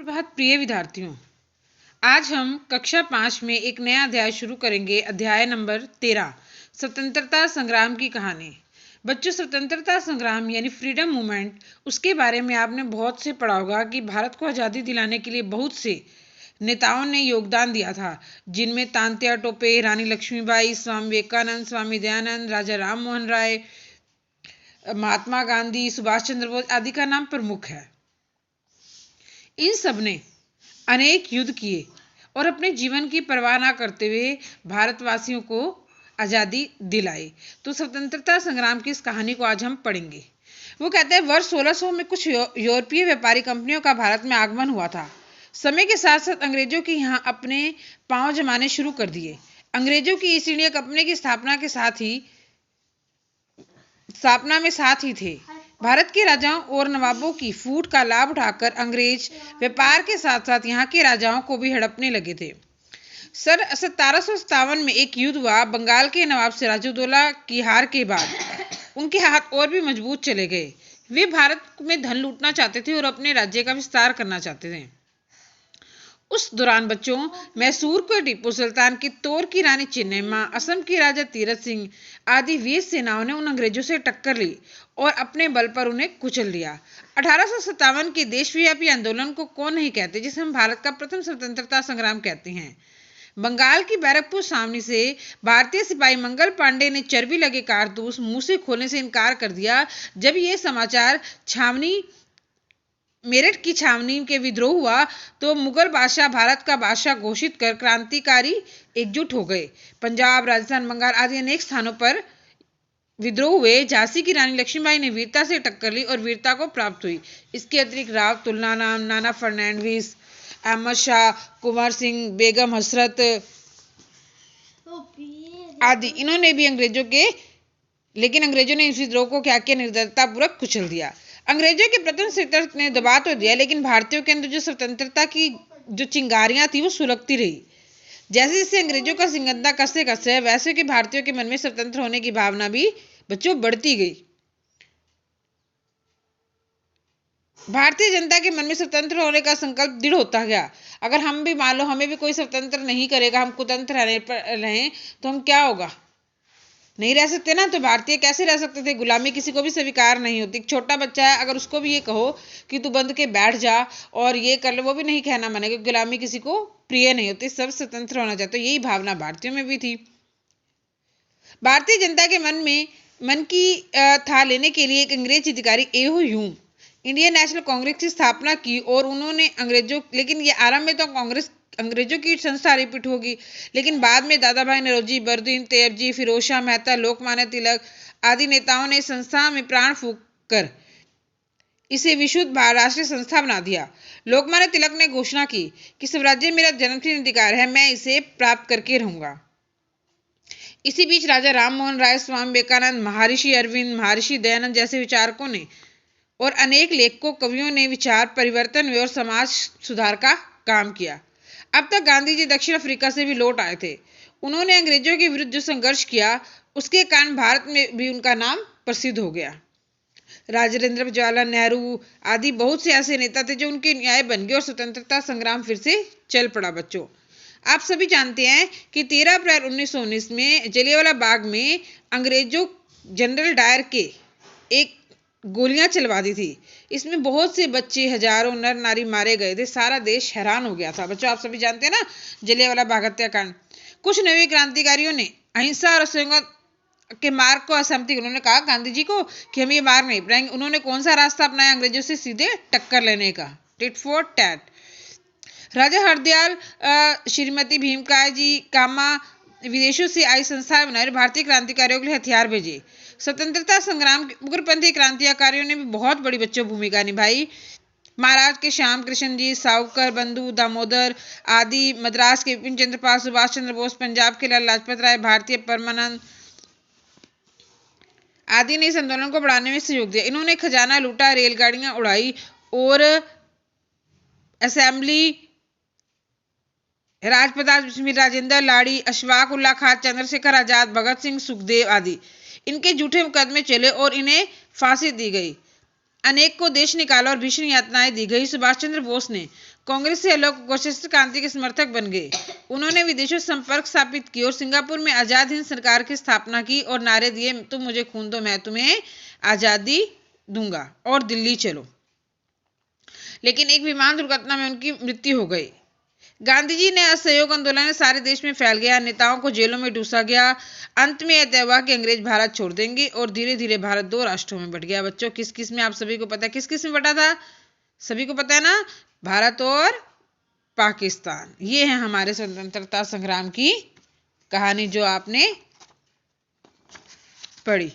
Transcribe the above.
सुप्रभात प्रिय विद्यार्थियों। आज हम कक्षा 5 में एक नया अध्याय शुरू करेंगे। अध्याय नंबर 13, स्वतंत्रता संग्राम की कहानी। बच्चों, स्वतंत्रता संग्राम यानी फ्रीडम मूवमेंट, उसके बारे में आपने बहुत से पढ़ा होगा कि भारत को आज़ादी दिलाने के लिए बहुत से नेताओं ने योगदान दिया था, जिनमें तात्या टोपे, रानी लक्ष्मीबाई, स्वामी विवेकानंद, स्वामी दयानंद, राजा राम मोहन राय, महात्मा गांधी, सुभाष चंद्र बोस आदि का नाम प्रमुख है। इन सब ने अनेक युद्ध किए और अपने जीवन की परवाह न करते हुए भारतवासियों को आज़ादी दिलाई। तो स्वतंत्रता संग्राम की इस कहानी को आज हम पढ़ेंगे। वो कहते हैं, वर्ष 1600 में कुछ यूरोपीय व्यापारी कंपनियों का भारत में आगमन हुआ था। समय के साथ साथ अंग्रेजों के यहाँ अपने पांव जमाने शुरू कर दिए। अंग्रेजों की ईस्ट इंडिया कंपनी की स्थापना में साथ ही थे। भारत के राजाओं और नवाबों की फूट का लाभ उठाकर अंग्रेज व्यापार के साथ साथ यहाँ के राजाओं को भी हड़पने लगे थे। सन 1757 में एक युद्ध हुआ। बंगाल के नवाब सिराजुद्दौला की हार के बाद उनके हाथ और भी मजबूत चले गए। वे भारत में धन लूटना चाहते थे और अपने राज्य का विस्तार करना चाहते थे। उस दौरान बच्चों, मैसूर के टीपू सुल्तान, कित्तौर की रानी चिन्नम्मा, असम के राजा तीरथ सिंह आदि वीर सेनाओं ने उन अंग्रेजों से टक्कर ली और अपने बल पर उन्हें कुचल दिया। 1857 के देशव्यापी आंदोलन को कौन नहीं कहते, जिसे हम भारत का प्रथम स्वतंत्रता संग्राम कहते हैं। बंगाल की बैरकपुर छावनी से भारतीय सिपाही मंगल पांडे ने चर्बी लगे कारतूस मुंह से खोलने से इनकार कर दिया। जब ये समाचार मेरठ की छावनी के विद्रोह हुआ तो मुगल बादशाह भारत का बादशाह घोषित कर क्रांतिकारी एकजुट हो गए। पंजाब, राजस्थान, बंगाल आदि अनेक स्थानों पर विद्रोह हुए। झांसी की रानी लक्ष्मीबाई ने वीरता से टक्कर ली और वीरता को प्राप्त हुई। इसके अतिरिक्त राव तुलनाराम, नाना फर्नांडिस, अहमद शाह, कुंवर सिंह, बेगम हसरत आदि इन्होंने भी अंग्रेजों ने इस विद्रोह को क्या किया, निर्दयता पूर्वक कुचल दिया। अंग्रेजों के प्रथम सशस्त्र ने दबा तो दिया, लेकिन भारतीयों के अंदर जो स्वतंत्रता की जो चिंगारियां थी वो सुलगती रही। जैसे जैसे अंग्रेजों का सिंगंदा कसते वैसे कि भारतीयों के मन में स्वतंत्र होने की भावना भी बच्चों बढ़ती गई। भारतीय जनता के मन में स्वतंत्र होने का संकल्प दृढ़ होता गया। अगर हम भी मान लो हमें भी कोई स्वतंत्र नहीं करेगा, हम कुतंत्र रहें तो हम क्या होगा, नहीं रह सकते ना। तो भारतीय कैसे रह सकते थे? गुलामी किसी को भी स्वीकार नहीं होती। छोटा बच्चा है, अगर उसको भी ये कहो कि तू बंद के बैठ जा और ये कर ले, वो भी नहीं कहना मानेगा। गुलामी किसी को प्रिय नहीं होती, सब स्वतंत्र होना चाहते। यही भावना भारतीयों में भी थी। भारतीय जनता के मन की था लेने के लिए एक अंग्रेज अधिकारी एहो ह्यूम इंडियन नेशनल कांग्रेस की स्थापना की और उन्होंने लेकिन ये आरंभ में तो अंग्रेजों की संस्था रिपीट होगी, लेकिन बाद में दादा भाई नौरोजी, बरदीन तेबजी, फिरोज शाह मेहता, लोकमान्य तिलक आदि नेताओं ने संस्था में प्राण फूंक कर इसे विशुद्ध राष्ट्रीय संस्था बना दिया। लोकमान्य तिलक ने घोषणा की कि स्वराज्य मेरा जन्मसिद्ध अधिकार है, मैं इसे प्राप्त करके रहूंगा। इसी बीच राजा राम मोहन राय, स्वामी विवेकानंद, महर्षि अरविंद, महर्षि दयानंद जैसे विचारकों ने और अनेक लेखकों, कवियों ने विचार परिवर्तन और समाज सुधार का काम किया। अब तक गांधी जी दक्षिण अफ्रीका से भी लौट आए थे। उन्होंने अंग्रेजों के विरुद्ध जो संघर्ष किया उसके कारण भारत में भी उनका नाम प्रसिद्ध हो गया। राजेंद्र जवाहरलाल नेहरू आदि बहुत से ऐसे नेता थे जो उनके न्याय बन गए और स्वतंत्रता संग्राम फिर से चल पड़ा। बच्चों, आप सभी जानते हैं कि 13 अप्रैल 1919 में जलियांवाला बाग में अंग्रेजों जनरल डायर के एक गोलियां चलवा दी थी। इसमें बहुत से बच्चे, हजारों नर नारी मारे गए थे। सारा देश हैरान हो गया था। बच्चों, आप सभी जानते हैं ना जलियांवाला बाग हत्याकांड। कुछ नवे क्रांतिकारियों ने अहिंसा और असहयोग के मार्ग को असहमति, उन्होंने कहा गांधी जी को कि हम ये मार्ग नहीं अपनाएंगे। उन्होंने कौन सा रास्ता अपनाया? अंग्रेजों से सीधे टक्कर लेने का, टिट फॉर टैट। राजा हरदयाल, श्रीमती भीमकाय जी कामा विदेशों से आई संस्था बनाए, भारतीय क्रांतिकारियों के लिए हथियार भेजे। स्वतंत्रता संग्राम के उग्रपंथी क्रांतिकारियों ने भी बहुत बड़ी बच्चों भूमिका निभाई। महाराष्ट्र के श्याम कृष्ण जी, सावरकर, बंधु दामोदर आदि, मद्रास के विपिन चंद्र पाल, सुभाष चंद्र बोस, पंजाब के लाला लाजपत राय, भारतीय परमानंद आदि ने इस आंदोलन को बढ़ाने में सहयोग दिया। इन्होंने खजाना लूटा, रेलगाड़ियां उड़ाई और असेंबली राजप्रताप, राजेंद्र लाड़ी, अशफाक उल्लाह खान, चंद्रशेखर आजाद, भगत सिंह, सुखदेव आदि इनके झूठे मुकदमे चले और इन्हें फांसी दी गई। अनेक को देश निकाला और भीषण यातनाएं दी गई। सुभाष चंद्र बोस ने कांग्रेस से अलग वशिष्ठ क्रांति के समर्थक बन गए। उन्होंने विदेशों से संपर्क स्थापित किया और सिंगापुर में आजाद हिंद सरकार की स्थापना की और नारे दिए, तुम मुझे खून दो मैं तुम्हें आजादी दूंगा और दिल्ली चलो। लेकिन एक विमान दुर्घटना में उनकी मृत्यु हो गई। गांधी जी ने असहयोग आंदोलन सारे देश में फैल गया, नेताओं को जेलों में डूसा गया। अंत में यह तय हुआ कि अंग्रेज भारत छोड़ देंगे और धीरे धीरे भारत 2 राष्ट्रों में बंट गया। बच्चों, किस किस में, आप सभी को पता है किस किस में बटा था? सभी को पता है ना, भारत और पाकिस्तान। ये है हमारे स्वतंत्रता संग्राम की कहानी जो आपने पढ़ी।